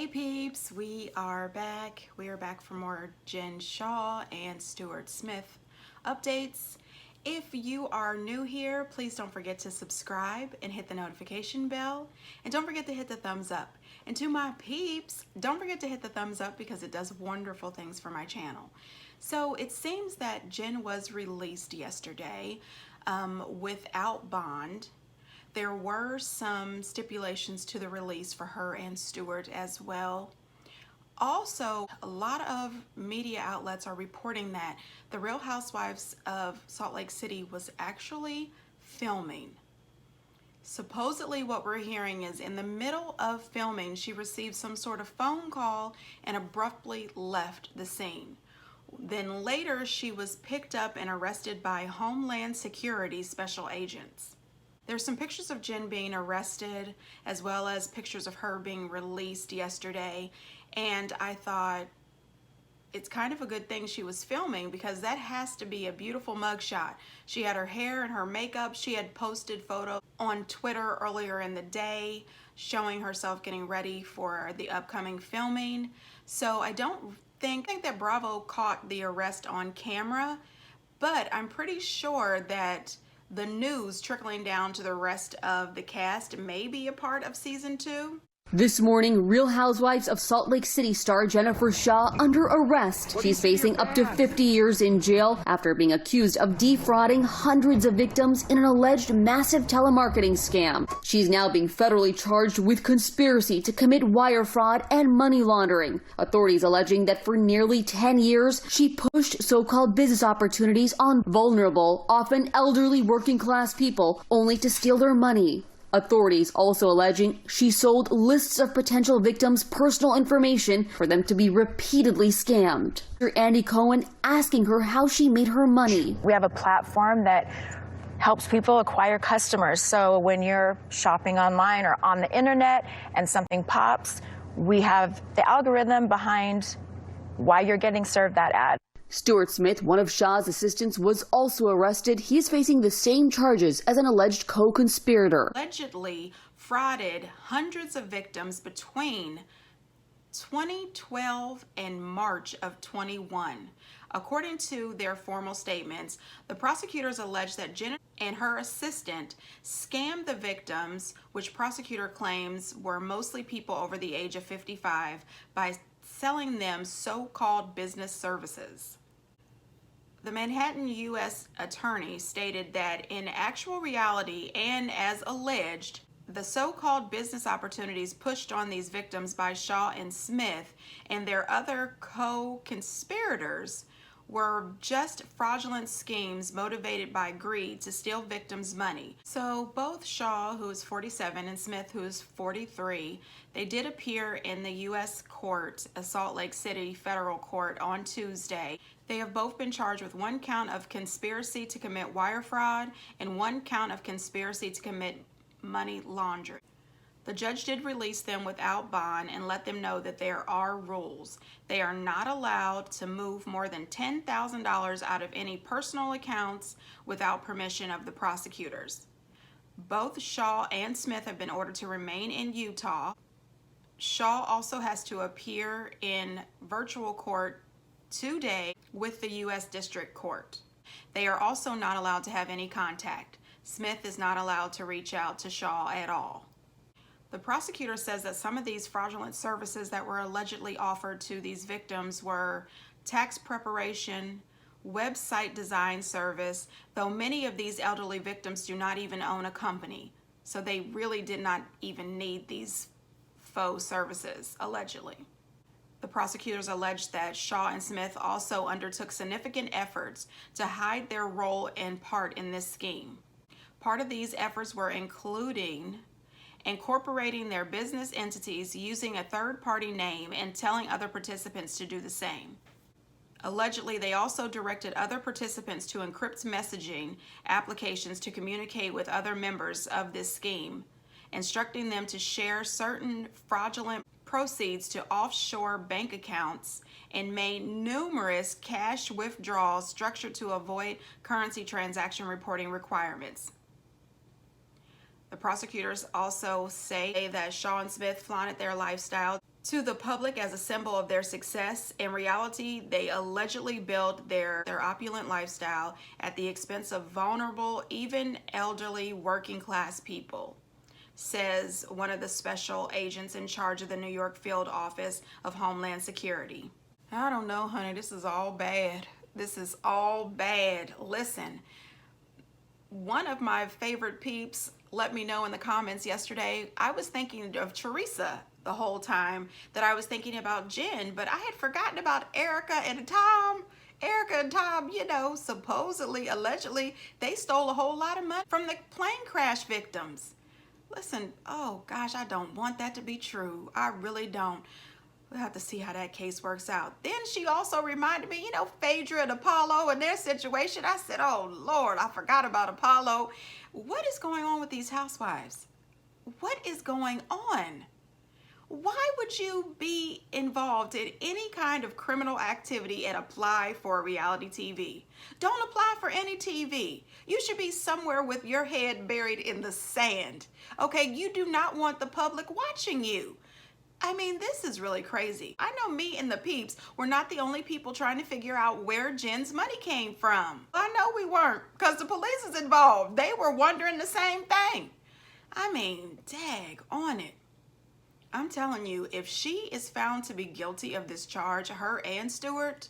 peeps, we are back. We are back for more Jen Shah and Stuart Smith updates. If you are new here, please don't forget to subscribe and hit the notification bell. And don't forget to hit the thumbs up. And to my peeps, don't forget to hit the thumbs up because it does wonderful things for my channel. So it seems that Jen was released yesterday without bond. There were some stipulations to the release for her and Stuart as well. Also, a lot of media outlets are reporting that the Real Housewives of Salt Lake City was actually filming. Supposedly what we're hearing is in the middle of filming, she received some sort of phone call and abruptly left the scene. Then later she was picked up and arrested by Homeland Security special agents. There's some pictures of Jen being arrested as well as pictures of her being released yesterday, and I thought it's kind of a good thing she was filming because that has to be a beautiful mugshot. She had her hair and her makeup. She had posted photos on Twitter earlier in the day showing herself getting ready for the upcoming filming. So I don't think that Bravo caught the arrest on camera, but I'm pretty sure that the news trickling down to the rest of the cast may be a part of season 2. This morning, Real Housewives of Salt Lake City star Jennifer Shah under arrest. She's facing up to 50 years in jail after being accused of defrauding hundreds of victims in an alleged massive telemarketing scam. She's now being federally charged with conspiracy to commit wire fraud and money laundering. Authorities alleging that for nearly 10 years, she pushed so-called business opportunities on vulnerable, often elderly working-class people, only to steal their money. Authorities also alleging she sold lists of potential victims' personal information for them to be repeatedly scammed. Andy Cohen asking her how she made her money. We have a platform that helps people acquire customers. So when you're shopping online or on the internet and something pops, we have the algorithm behind why you're getting served that ad. Stuart Smith, one of Shah's assistants, was also arrested. He is facing the same charges as an alleged co-conspirator. Allegedly frauded hundreds of victims between 2012 and March of 21. According to their formal statements, the prosecutors allege that Jen and her assistant scammed the victims, which prosecutor claims were mostly people over the age of 55, by selling them so-called business services. The Manhattan U.S. attorney stated that in actual reality and as alleged, the so-called business opportunities pushed on these victims by Shah and Smith and their other co-conspirators were just fraudulent schemes motivated by greed to steal victims' money. So both Shah, who is 47, and Smith, who is 43, they did appear in the U.S. court, a Salt Lake City federal court, on Tuesday. They have both been charged with 1 count of conspiracy to commit wire fraud and 1 count of conspiracy to commit money laundering. The judge did release them without bond and let them know that there are rules. They are not allowed to move more than $10,000 out of any personal accounts without permission of the prosecutors. Both Shah and Smith have been ordered to remain in Utah. Shah also has to appear in virtual court today with the U.S. District Court. They are also not allowed to have any contact. Smith is not allowed to reach out to Shah at all. The prosecutor says that some of these fraudulent services that were allegedly offered to these victims were tax preparation, website design service, though many of these elderly victims do not even own a company. So they really did not even need these faux services, allegedly. The prosecutors alleged that Shah and Smith also undertook significant efforts to hide their role and part in this scheme. Part of these efforts were including incorporating their business entities using a third-party name and telling other participants to do the same. Allegedly, they also directed other participants to encrypt messaging applications to communicate with other members of this scheme, instructing them to share certain fraudulent proceeds to offshore bank accounts, and made numerous cash withdrawals structured to avoid currency transaction reporting requirements. The prosecutors also say that Shah and Smith flaunted their lifestyle to the public as a symbol of their success. In reality, they allegedly built their opulent lifestyle at the expense of vulnerable, even elderly, working class people, says one of the special agents in charge of the New York field office of Homeland Security. I don't know, honey, this is all bad. This is all bad. Listen, one of my favorite peeps let me know in the comments yesterday, I was thinking of Teresa the whole time that I was thinking about Jen, but I had forgotten about Erica and Tom. Erica and Tom, you know, supposedly, allegedly, they stole a whole lot of money from the plane crash victims. Listen, oh gosh, I don't want that to be true. I really don't. We'll have to see how that case works out. Then she also reminded me, you know, Phaedra and Apollo and their situation. I said, oh Lord, I forgot about Apollo. What is going on with these housewives? What is going on? Why would you be involved in any kind of criminal activity and apply for reality TV? Don't apply for any TV. You should be somewhere with your head buried in the sand. Okay, you do not want the public watching you. I mean, this is really crazy. I know me and the peeps were not the only people trying to figure out where Jen's money came from. I know we weren't, because the police is involved. They were wondering the same thing. I mean, dag on it. I'm telling you, if she is found to be guilty of this charge, her and Stuart,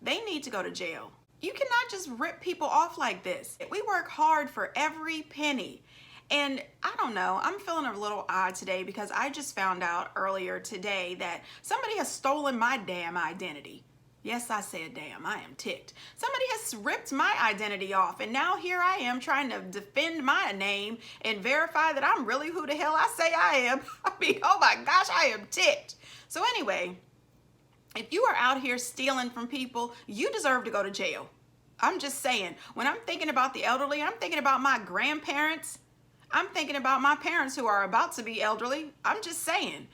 they need to go to jail. You cannot just rip people off like this. We work hard for every penny. And I don't know, I'm feeling a little odd today because I just found out earlier today that somebody has stolen my damn identity. Yes, I said damn, I am ticked. Somebody has ripped my identity off, and now here I am trying to defend my name and verify that I'm really who the hell I say I am. I mean, oh my gosh, I am ticked. So anyway, if you are out here stealing from people, you deserve to go to jail. I'm just saying, when I'm thinking about the elderly, I'm thinking about my grandparents. I'm thinking about my parents who are about to be elderly. I'm just saying,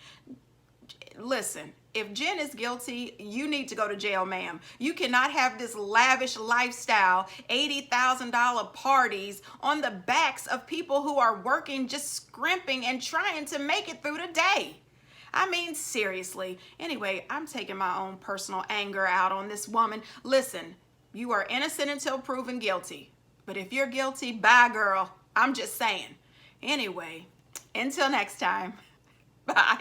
listen, if Jen is guilty, you need to go to jail, ma'am. You cannot have this lavish lifestyle, $80,000 parties on the backs of people who are working, just scrimping and trying to make it through the day. I mean, seriously. Anyway, I'm taking my own personal anger out on this woman. Listen, you are innocent until proven guilty. But if you're guilty, bye, girl. I'm just saying. Anyway, until next time, bye.